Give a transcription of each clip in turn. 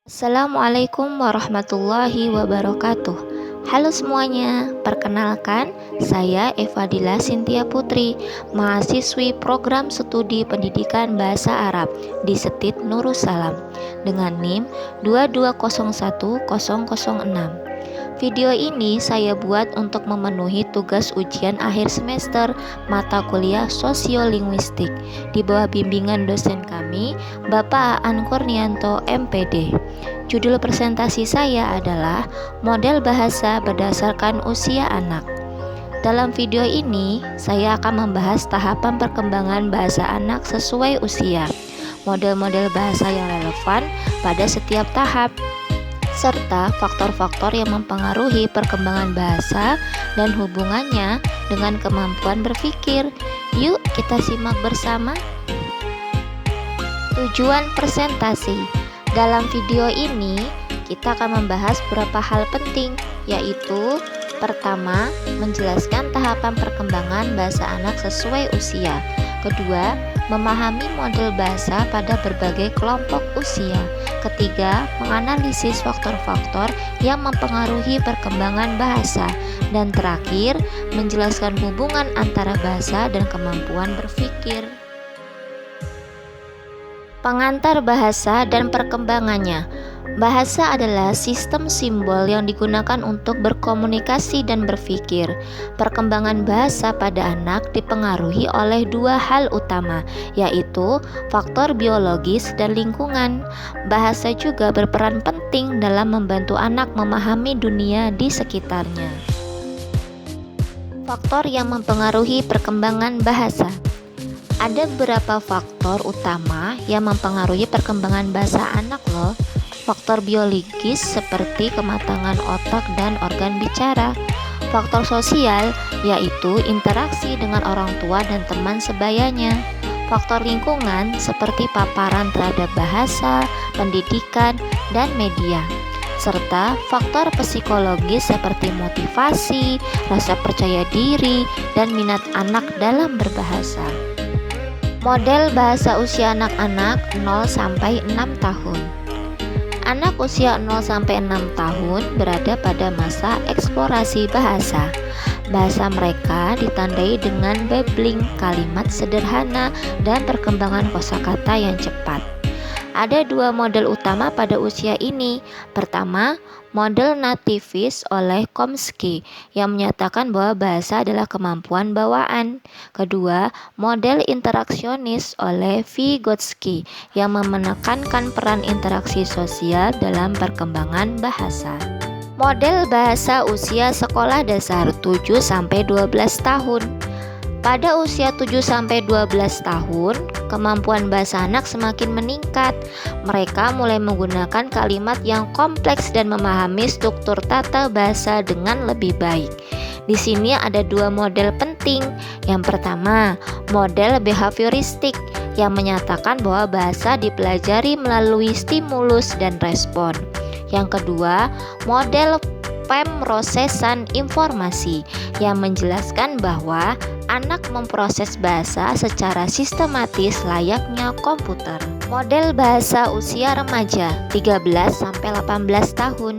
Assalamualaikum warahmatullahi wabarakatuh. Halo semuanya, perkenalkan saya Evadila Sintia Putri, mahasiswi program studi pendidikan bahasa Arab di Setit Nurussalam dengan NIM 2201006. Video ini saya buat untuk memenuhi tugas ujian akhir semester mata kuliah Sosiolinguistik di bawah bimbingan dosen kami, Bapak Aan Kurnianto, MPD. Judul presentasi saya adalah model bahasa berdasarkan usia anak. Dalam video ini, saya akan membahas tahapan perkembangan bahasa anak sesuai usia, model-model bahasa yang relevan pada setiap tahap, serta faktor-faktor yang mempengaruhi perkembangan bahasa dan hubungannya dengan kemampuan berpikir. Yuk kita simak bersama. Tujuan presentasi. Dalam video ini, kita akan membahas beberapa hal penting, yaitu pertama, menjelaskan tahapan perkembangan bahasa anak sesuai usia. Kedua, memahami model bahasa pada berbagai kelompok usia. Ketiga, menganalisis faktor-faktor yang mempengaruhi perkembangan bahasa. Dan terakhir, menjelaskan hubungan antara bahasa dan kemampuan berpikir. Pengantar bahasa dan perkembangannya. Bahasa adalah sistem simbol yang digunakan untuk berkomunikasi dan berpikir. Perkembangan bahasa pada anak dipengaruhi oleh dua hal utama, yaitu faktor biologis dan lingkungan. Bahasa juga berperan penting dalam membantu anak memahami dunia di sekitarnya. Faktor yang mempengaruhi perkembangan bahasa. Ada beberapa faktor utama yang mempengaruhi perkembangan bahasa anak loh. Faktor biologis seperti kematangan otak dan organ bicara. Faktor sosial yaitu interaksi dengan orang tua dan teman sebayanya. Faktor lingkungan seperti paparan terhadap bahasa, pendidikan, dan media. Serta faktor psikologis seperti motivasi, rasa percaya diri, dan minat anak dalam berbahasa. Model bahasa usia anak-anak 0-6 tahun. Anak usia 0-6 tahun berada pada masa eksplorasi bahasa. Bahasa mereka ditandai dengan babbling, kalimat sederhana, dan perkembangan kosakata yang cepat. Ada dua model utama pada usia ini. Pertama, model nativis oleh Chomsky yang menyatakan bahwa bahasa adalah kemampuan bawaan. Kedua, model interaksionis oleh Vygotsky yang menekankan peran interaksi sosial dalam perkembangan bahasa. Model bahasa usia sekolah dasar 7-12 tahun. Pada usia 7-12 tahun, kemampuan bahasa anak semakin meningkat. Mereka mulai menggunakan kalimat yang kompleks dan memahami struktur tata bahasa dengan lebih baik. Di sini ada dua model penting. Yang pertama, model behavioristik yang menyatakan bahwa bahasa dipelajari melalui stimulus dan respon. Yang kedua, model pemrosesan informasi yang menjelaskan bahwa anak memproses bahasa secara sistematis layaknya komputer. Model bahasa usia remaja 13-18 tahun.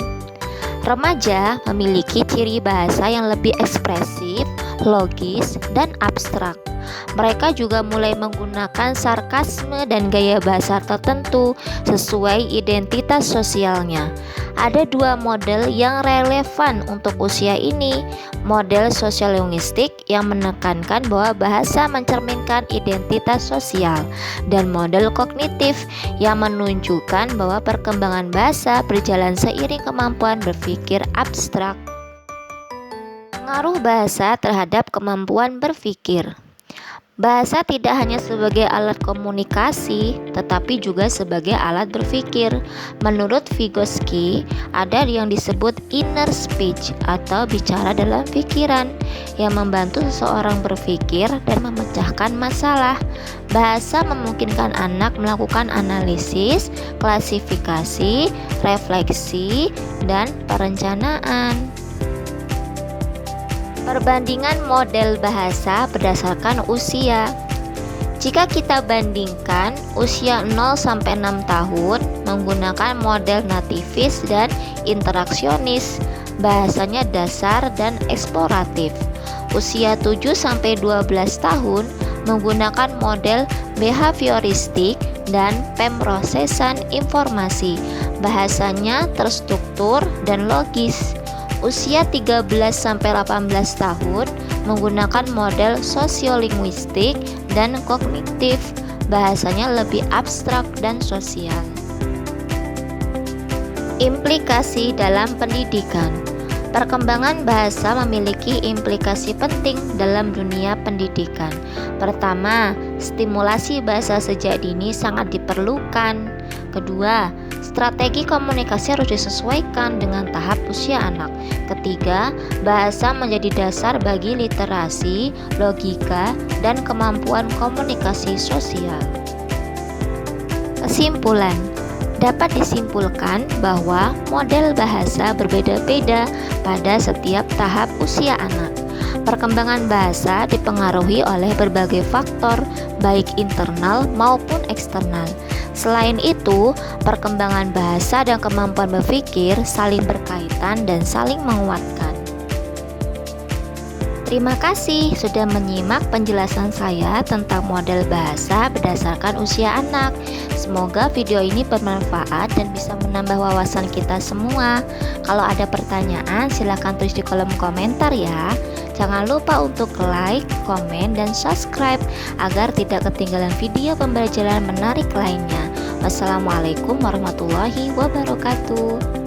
Remaja memiliki ciri bahasa yang lebih ekspresif, logis, dan abstrak. Mereka juga mulai menggunakan sarkasme dan gaya bahasa tertentu sesuai identitas sosialnya. Ada dua model yang relevan untuk usia ini. Model sosiolinguistik yang menekankan bahwa bahasa mencerminkan identitas sosial, dan model kognitif yang menunjukkan bahwa perkembangan bahasa berjalan seiring kemampuan berpikir abstrak. Pengaruh bahasa terhadap kemampuan berpikir. Bahasa tidak hanya sebagai alat komunikasi, tetapi juga sebagai alat berpikir. Menurut Vygotsky, ada yang disebut inner speech atau bicara dalam pikiran yang membantu seseorang berpikir dan memecahkan masalah. Bahasa memungkinkan anak melakukan analisis, klasifikasi, refleksi, dan perencanaan. Perbandingan model bahasa berdasarkan usia. Jika kita bandingkan usia 0 sampai 6 tahun menggunakan model nativis dan interaksionis, bahasanya dasar dan eksploratif. Usia 7 sampai 12 tahun menggunakan model behavioristik dan pemrosesan informasi, bahasanya terstruktur dan logis. Usia 13 sampai 18 tahun menggunakan model sosiolinguistik dan kognitif, bahasanya lebih abstrak dan sosial. Implikasi dalam pendidikan. Perkembangan bahasa memiliki implikasi penting dalam dunia pendidikan. Pertama, stimulasi bahasa sejak dini sangat diperlukan. Kedua, strategi komunikasi harus disesuaikan dengan tahap usia anak. Ketiga, bahasa menjadi dasar bagi literasi, logika, dan kemampuan komunikasi sosial. Kesimpulan. Dapat disimpulkan bahwa model bahasa berbeda-beda pada setiap tahap usia anak. Perkembangan bahasa dipengaruhi oleh berbagai faktor, baik internal maupun eksternal. Selain itu, perkembangan bahasa dan kemampuan berpikir saling berkaitan dan saling menguatkan. Terima kasih sudah menyimak penjelasan saya tentang model bahasa berdasarkan usia anak. Semoga video ini bermanfaat dan bisa menambah wawasan kita semua. Kalau ada pertanyaan, silahkan tulis di kolom komentar ya. Jangan lupa untuk like, komen, dan subscribe agar tidak ketinggalan video pembelajaran menarik lainnya. Wassalamualaikum warahmatullahi wabarakatuh.